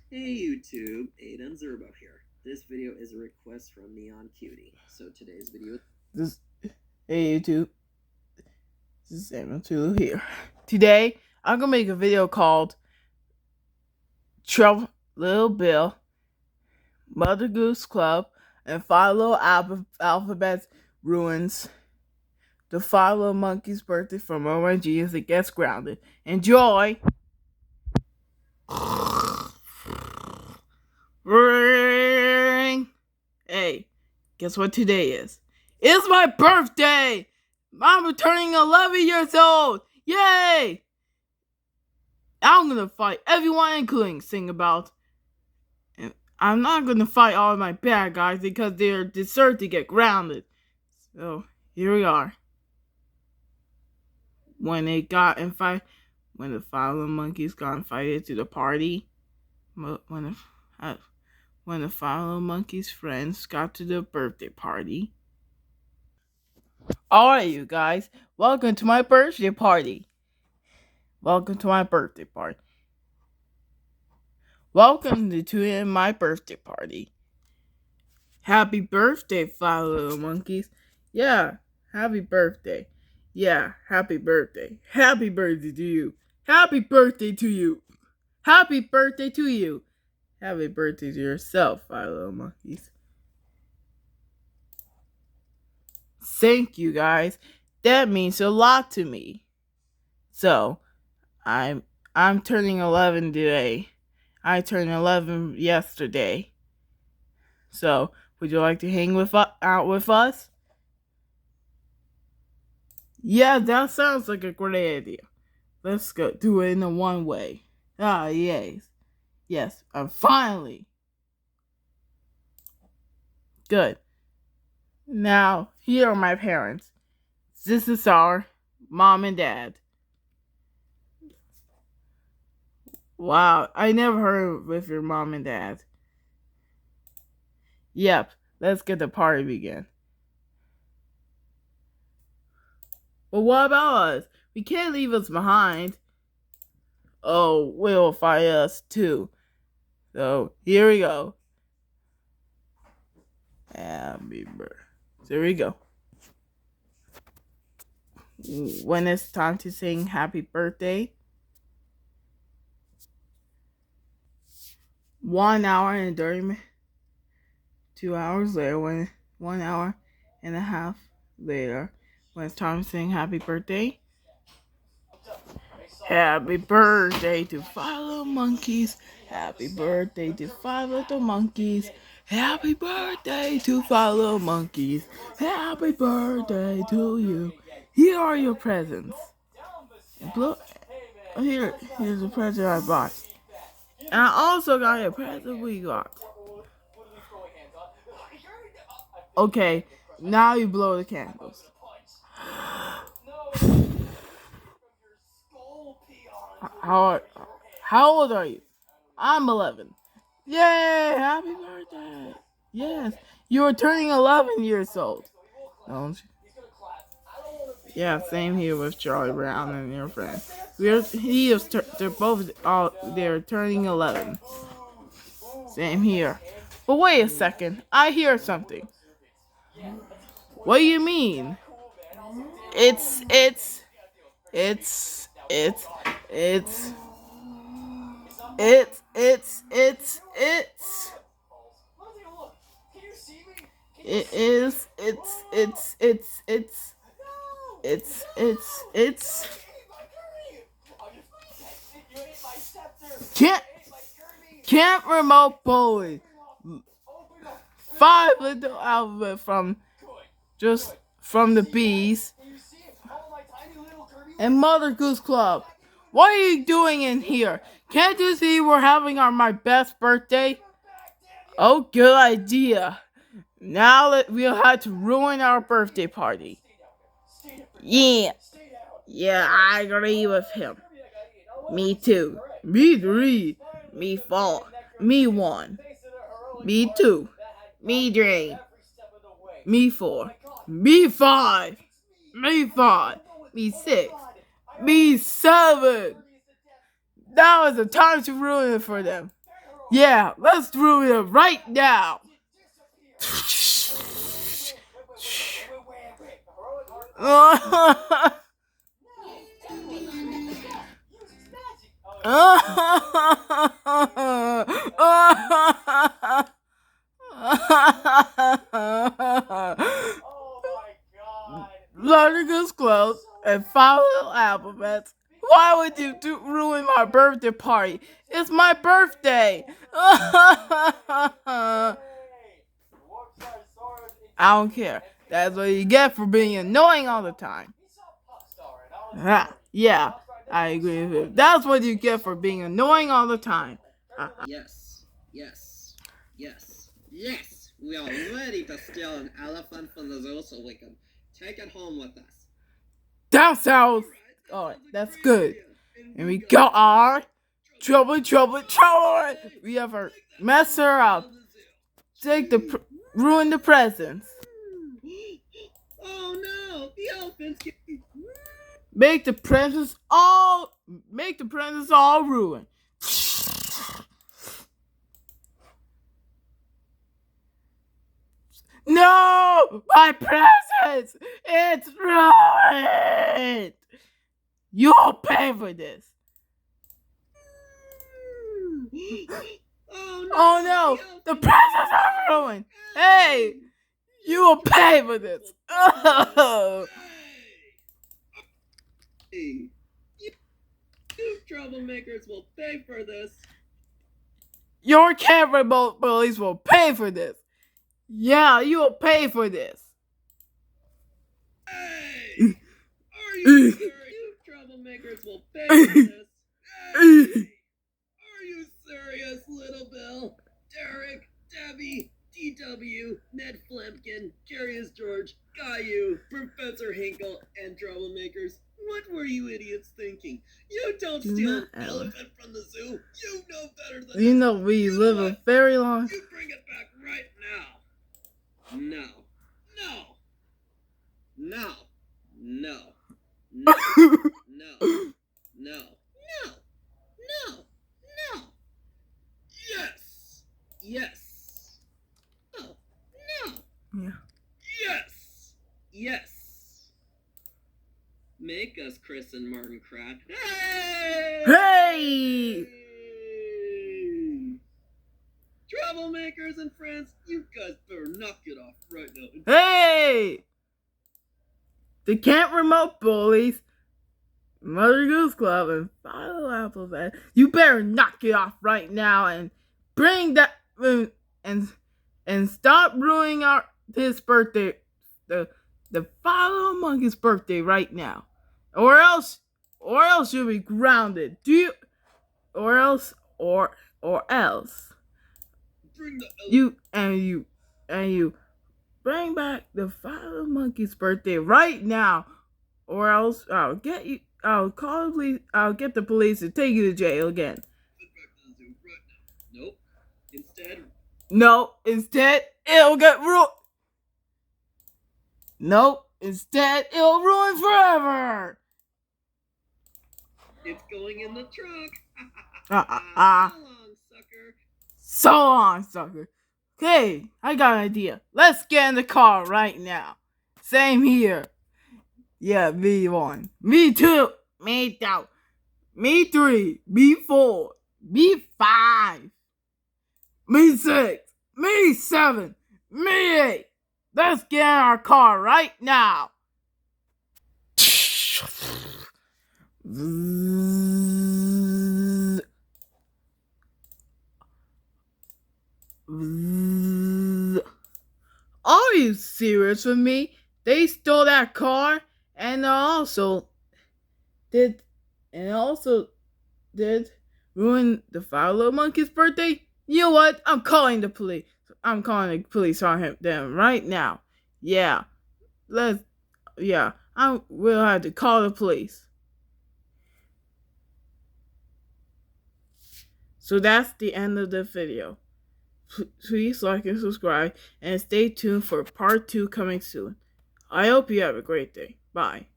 Hey YouTube, Aiden Zerbo here. This video is a request from Neon Cutie. So today's video This Hey YouTube, this is Samuel Tulu here. Today I'm gonna make a video called Trouble Little Bill, Mother Goose Club, and Five Little Alphabets ruins the Five Little Monkeys' birthday from OMG as it gets grounded. Enjoy! Ring! Hey, guess what today is? It's my birthday! I'm turning 11 years old! Yay! I'm gonna fight everyone, including Sing About. And I'm not gonna fight all of my bad guys because they deserve to get grounded. So here we are. When the five little monkeys got invited to the party, when the five little monkeys' friends got to the birthday party. Alright, you guys, welcome to my birthday party. Welcome to my birthday party. Welcome to my birthday party. Happy birthday, Five Little Monkeys. Yeah, happy birthday. Yeah, happy birthday. Happy birthday to you. Happy birthday to you. Happy birthday to you. Happy birthday to yourself, Five Little Monkeys. Thank you, guys. That means a lot to me. So, I'm turning 11 today. I turned 11 yesterday. So, would you like to hang out with us? Yeah, that sounds like a great idea. Let's go do it in a one way. Ah, yes. Yes, finally. Good. Now, here are my parents. This is our mom and dad. Wow, I never heard with your mom and dad. Yep, let's get the party begin. But what about us? We can't leave us behind. Oh, will fight us too. So here we go. Happy birthday. There we go. When it's time to sing happy birthday, 1 hour and 30 minutes, 2 hours later, 1 hour and a half later, when it's time to sing happy birthday. Happy birthday to Five Little Monkeys. Happy birthday to Five Little Monkeys. Happy birthday to Five Little Monkeys. Happy birthday to you. Here are your presents. Here's a present I bought. And I also got a present we got. Okay, now you blow the candles. How old are you? I'm 11. Yay! Happy birthday! Yes, you are turning 11 years old. Don't you? Yeah, same here with Charlie Brown and your friend. They're turning 11. Same here. But wait a second, I hear something. What do you mean? It's it's it's it's it's it's it's it's it's it is it's can't remote bully. Five Little Alphabet from the bees and Mother Goose Club. What are you doing in here? Can't you see we're having my best birthday? Oh, good idea. Now we'll have to ruin our birthday party. Yeah, I agree with him. Me too. Me 3. Me 4. Me 1. Me 2. Me 3. Me 4. Me 5. Me 5. Me 6. Me 7. Now is the time to ruin it for them. Yeah, let's ruin it right now. Learning is close and follow alphabets. Why would you ruin my birthday party? It's my birthday. I don't care. That's what you get for being annoying all the time. Yeah, I agree with you. That's what you get for being annoying all the time. Yes, yes, yes, yes! We are ready to steal an elephant from the zoo so we can take it home with us. That sounds... Alright, that's good. And we got our trouble. We have our mess her up. Ruin the presents. Oh no! The elephants get... Make the presents all ruined. No! My presents! It's ruined! You'll pay for this. Oh no! The presents are ruined! Hey! You will pay for this! Oh. Hey, you troublemakers will pay for this. Your camera bullies will pay for this. Yeah, you will pay for this. Hey! Are you serious? You troublemakers will pay for this. Hey! Are you serious, Little Bill? Derek, Debbie, DW, Ned Flampkin, Curious George, Caillou, Professor Hinkle, and troublemakers. What were you idiots thinking? You don't steal an elephant from the zoo. You know better than you know we live a very long... You bring it back right now. No. No. No. No. No. No. No. No. No. No. Yes. Yes. Oh, no. Yeah. Yes. Yes. Make us Chris and Martin Kratt. Hey! Hey! Troublemakers and friends, you guys better knock it off right now. Hey! The Camp Remote Bullies, Mother Goose Club, and Follow Alphabet. You better knock it off right now and bring that and stop ruining his birthday. The Follow Monkey's birthday right now, or else you'll be grounded. Or else. Bring the you bring back the Follow Monkey's birthday right now, or else I'll get you. I'll call the police. I'll get the police to take you to jail again. Nope. Instead, it'll get ruined. Nope. Instead, it'll ruin forever. It's going in the trunk. So long, sucker. Okay, I got an idea. Let's get in the car right now. Same here. Yeah, V1. Me 2. Me 2. Me 3. Me 4. Me 5. Me 6. Me 7. Me 8. Let's get in our car right now. Are you serious with me? They stole that car and also did ruin the Follow Monkey's birthday? You know what? I'm calling the police. I'm calling the police on them right now. Yeah. I will have to call the police. So that's the end of the video. Please like and subscribe and stay tuned for part 2 coming soon. I hope you have a great day. Bye.